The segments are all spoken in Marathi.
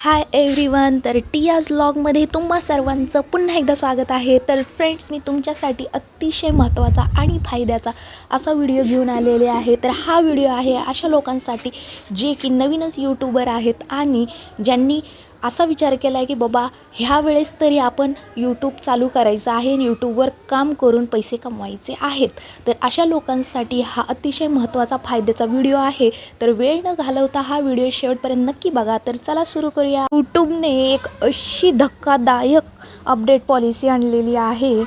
Hi everyone. तर टियाज व्लॉगमध्ये तुम्हा सर्वांचं पुन्हा एकदा स्वागत आहे. तर फ्रेंड्स, मी तुमच्यासाठी अतिशय महत्त्वाचा आणि फायद्याचा असा व्हिडिओ घेऊन आलेले आहे. तर हा व्हिडिओ आहे अशा लोकांसाठी जे की नवीनच यूट्यूबर आहेत आणि ज्यांनी असा विचार केला आहे की बाबा ह्या वेळेस तरी आपण यूट्यूब चालू करायचं आहे आणि यूट्यूबवर काम करून पैसे कमवायचे आहेत. तर अशा लोकांसाठी हा अतिशय महत्त्वाचा फायद्याचा व्हिडिओ आहे. तर वेळ न घालवता हा व्हिडिओ शेवटपर्यंत नक्की बघा. तर चला सुरू करूया. यूट्यूबने एक अशी धक्कादायक अपडेट पॉलिसी आणलेली आहे.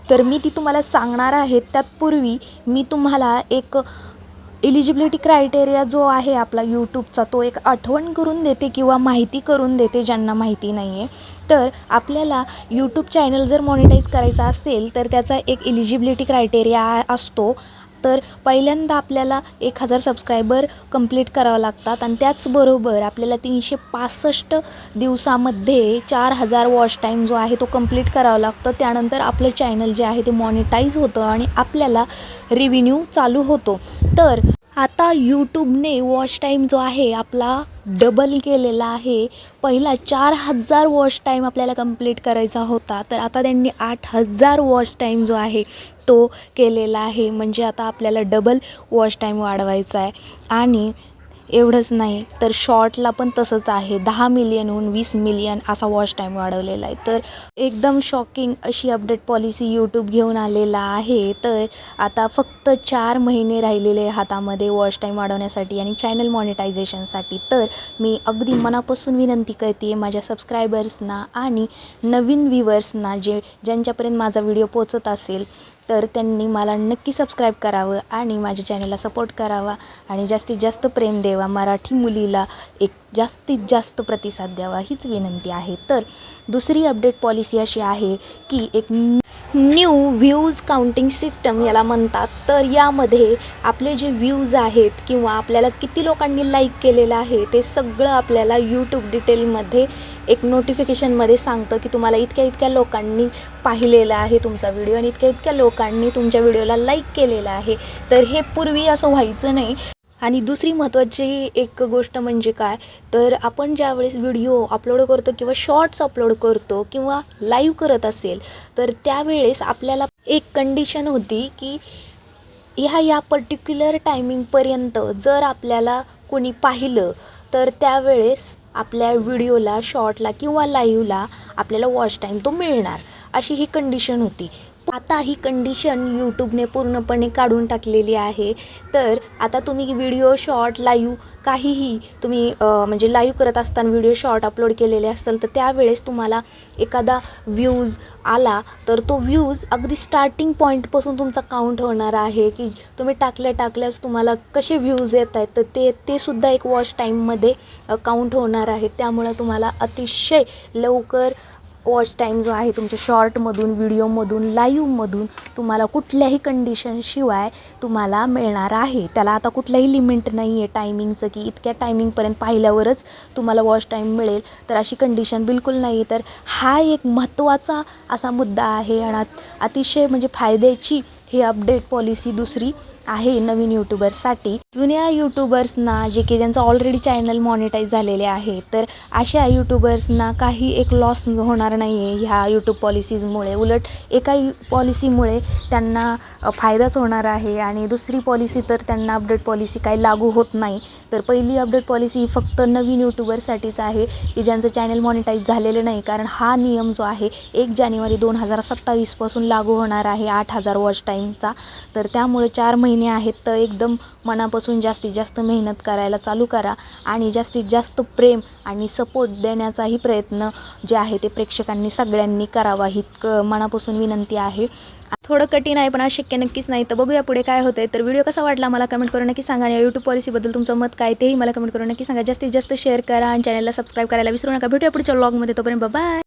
तर मी ती तुम्हाला सांगणार आहे. त्यापूर्वी मी तुम्हाला एक एलिजिबिलिटी क्रायटेरिया जो आहे आपला यूट्यूबचा तो एक आठवण करून देते किंवा माहिती करून देते ज्यांना माहिती नाही आहे. तर आपल्याला यूट्यूब चॅनल जर मॉनिटाईज करायचा असेल तर त्याचा एक एलिजिबिलिटी क्रायटेरिया असतो. तर पहिल्यांदा आपल्याला 1000 सबस्क्रायबर कंप्लीट करावं लागतात आणि त्याचबरोबर आपल्याला 365 दिवसामध्ये 4000 वॉच टाईम जो आहे तो कंप्लीट करावा लागतं. त्यानंतर आपलं चॅनल जे आहे ते मॉनिटाईज होतं आणि आपल्याला रेव्हेन्यू चालू होतो. तर आता यूट्यूबने वॉच टाईम जो आहे आपला डबल केलेला आहे. पहिला 4000 वॉच टाईम आपल्याला कंप्लीट करायचा होता, तर आता त्यांनी 8000 वॉच टाईम जो आहे तो केलेला आहे. म्हणजे आता आपल्याला डबल वॉच टाईम वाढवायचा आहे. आणि एवढंच नाही तर शॉर्टला पण तसंच आहे. 10 मिलियनहून 20 मिलियन असा वॉच टाईम वाढवलेला आहे. तर एकदम शॉकिंग अशी अपडेट पॉलिसी यूट्यूब घेऊन आलेला आहे. तर आता फक्त 4 महिने राहिलेले हातामध्ये वॉच टाईम वाढवण्यासाठी आणि चॅनल मॉनिटायझेशनसाठी. तर मी अगदी मनापासून विनंती करते माझ्या सबस्क्रायबर्सना आणि नवीन व्ह्यूवर्सना ज्यांच्यापर्यंत माझा व्हिडिओ पोचत असेल तर त्यांनी मला नक्की सबस्क्राईब करावं आणि माझ्या चॅनलला सपोर्ट करावा आणि जास्तीत जास्त प्रेम द्यावा. मराठी मुलीला एक जास्तीत जास्त प्रतिसाद द्यावा हीच विनंती आहे. तर दुसरी अपडेट पॉलिसी अशी आहे की एक न्यू व्ह्यूज काउंटिंग सिस्टम याला म्हणतात. तर यामध्ये आपले जे व्ह्यूज आहेत किंवा आपल्याला किती लोकांनी लाईक केलेलं आहे ते सगळं आपल्याला यूट्यूब डिटेलमध्ये एक नोटिफिकेशनमध्ये सांगतं की तुम्हाला इतक्या लोकांनी पाहिलेलं आहे तुमचा व्हिडिओ आणि इतक्या लोकांनी तुमच्या व्हिडिओला लाईक केलेलं आहे. तर हे पूर्वी असं व्हायचं नाही. आणि दुसरी महत्त्वाची एक गोष्ट म्हणजे काय, तर आपण ज्यावेळेस व्हिडिओ अपलोड करतो किंवा शॉर्ट्स अपलोड करतो किंवा लाईव्ह करत असेल तर त्यावेळेस आपल्याला एक कंडिशन होती की ह्या पर्टिक्युलर टायमिंगपर्यंत जर आपल्याला कोणी पाहिलं तर त्यावेळेस आपल्या व्हिडिओला शॉर्टला किंवा लाईव्हला आपल्याला वॉच टाईम तो मिळणार, अशी ही कंडिशन होती. आता ही कंडिशन यूट्यूबने पूर्णपणे काढून टाकलेली आहे. तर आता तुम्ही व्हिडिओ शॉर्ट लाईव्ह काहीही तुम्ही म्हणजे लाईव्ह करत असताना व्हिडिओ शॉर्ट अपलोड केलेले असतील तर त्यावेळेस तुम्हाला एखादा व्ह्यूज आला तर तो व्ह्यूज अगदी स्टार्टिंग पॉईंटपासून तुमचा काउंट होणार आहे की तुम्ही टाकल्याच तुम्हाला कसे व्ह्यूज येत आहेत तर ते सुद्धा एक वॉच टाईममध्ये काउंट होणार आहे. त्यामुळं तुम्हाला अतिशय लवकर वॉच टाईम जो आहे तुमच्या शॉर्टमधून, व्हिडिओमधून, लाईव्हमधून तुम्हाला कुठल्याही कंडिशनशिवाय तुम्हाला मिळणार आहे. त्याला आता कुठलंही लिमिट नाही आहे टायमिंगचं की इतक्या टायमिंगपर्यंत पाहिल्यावरच तुम्हाला वॉच टाईम मिळेल, तर अशी कंडिशन बिलकुल नाही. तर हा एक महत्त्वाचा असा मुद्दा आहे आणि अतिशय म्हणजे फायद्याची ही अपडेट पॉलिसी दुसरी आहे नवीन यूट्यूबर्ससाठी. जुन्या यूट्यूबर्सना जे की ज्यांचं ऑलरेडी चॅनल मॉनिटाईज झालेले आहे तर अशा यूट्यूबर्सना काही एक लॉस होणार नाही आहे ह्या यूट्यूब पॉलिसीजमुळे. उलट एका पॉलिसीमुळे त्यांना फायदाच होणार आहे आणि दुसरी पॉलिसी तर त्यांना अपडेट पॉलिसी काही लागू होत नाही. तर पहिली अपडेट पॉलिसी ही फक्त नवीन यूट्यूबरसाठीच आहे की ज्यांचं चॅनल मॉनिटाईज झालेलं नाही, कारण हा नियम जो आहे 1 जानेवारी 2027 पासून लागू होणार आहे 8000 वॉच टाईमचा. तर त्यामुळे 4 महिने आहेत. तर एकदम मनापासून जास्तीत जास्त मेहनत करायला चालू करा आणि जास्तीत जास्त प्रेम आणि सपोर्ट देण्याचाही प्रयत्न जे आहे ते प्रेक्षकांनी सगळ्यांनी करावा ही मनापासून विनंती आहे. थोडं कठीण आहे पण शक्य नक्कीच नाही. तर बघूया पुढे काय होतं आहे. तर व्हिडिओ कसा वाटला मला कमेंट करून नक्की सांगा. या यूट्यूब पॉलिसीबद्दल तुमचं मत काय तेही मला कमेंट करून नक्की सांगा. जास्तीत जास्त शेअर करा आणि चॅनलला सबस्क्राईब करायला विसरू नका. भेटूया पुढच्या व्लॉगमध्ये. तोपर्यंत बाय.